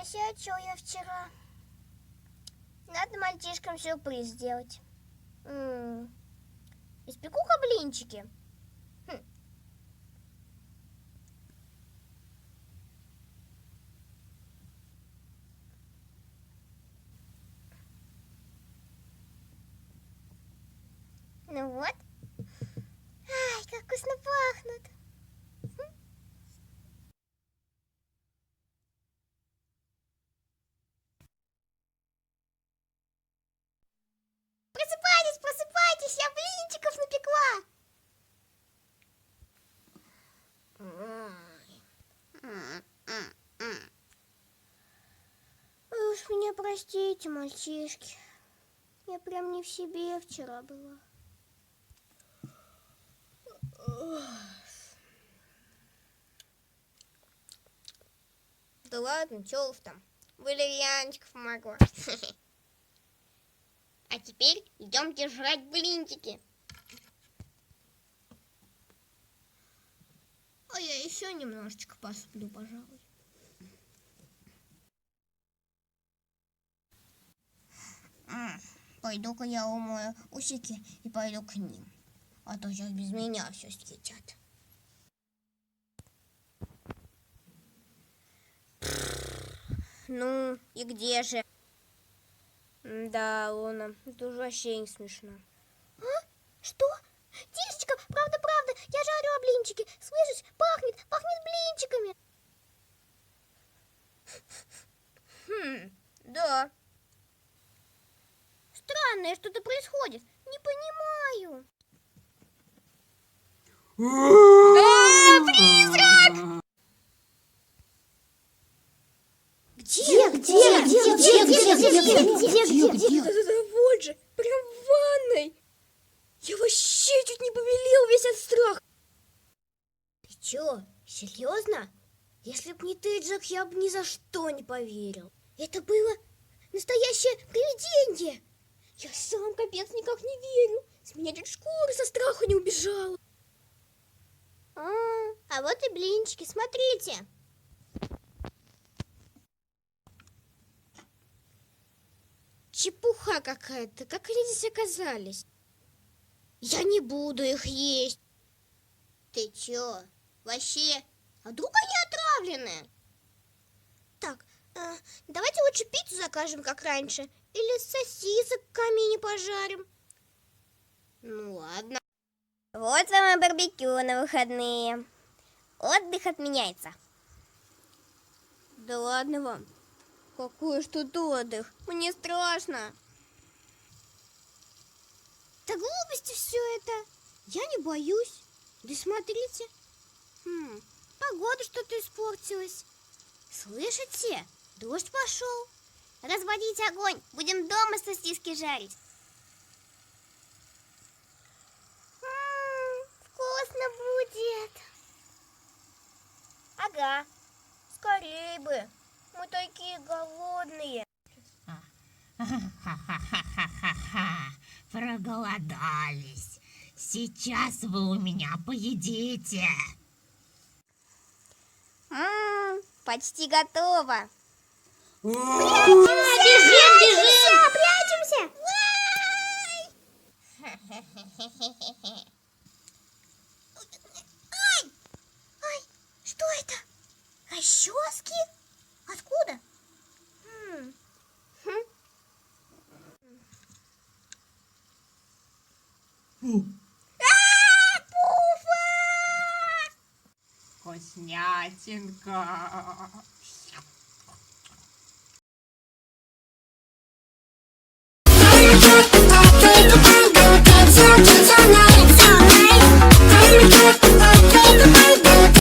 Накосячил я вчера. Надо мальчишкам сюрприз сделать. Испеку-ка блинчики. Ну вот. Ай, как вкусно пахнут. Просыпайтесь, просыпайтесь, я блинчиков напекла. Вы уж меня простите, мальчишки. Я прям не в себе вчера была. Да ладно, чё уж там. Валерьянчиков помогла. А теперь идемте жрать блинчики. А я еще немножечко посплю, пожалуй. Пойду-ка я умою усики и пойду к ним. А то сейчас без меня все съедят. Ну, и где же? Да, Луна, это уже вообще не смешно. А? Что? Тишечка, правда, я жарю блинчики. Слышишь, пахнет блинчиками. Да. Странное что-то происходит. Не понимаю. Призрак! Где? Вот же, прям в ванной. Я вообще чуть не повелел весь от страха. Ты чё, серьезно? Если б не ты, Джек, я бы ни за что не поверил. Это было настоящее привидение. Я сам капец никак не верю. С меня чуть шкура со страха не убежала. А вот и блинчики, смотрите. Чепуха какая-то, как они здесь оказались? Я не буду их есть. Ты чё? Вообще? А вдруг они отравлены? Так, давайте лучше пиццу закажем, как раньше. Или сосисок в камине пожарим. Ну ладно. Вот вам и барбекю на выходные. Отдых отменяется. Да ладно вам. Какой ж тут отдых? Мне страшно. Да глупости все это. Я не боюсь. Да смотрите. Погода что-то испортилась. Слышите? Дождь пошел. Разводить огонь. Будем дома сосиски жарить. Вкусно будет. Ага. Скорей бы. Мы такие голодные. Проголодались. Сейчас вы у меня поедите. Почти готово. Прячемся! Ай, что это? Расчески? Откуда? Вкуснятинка.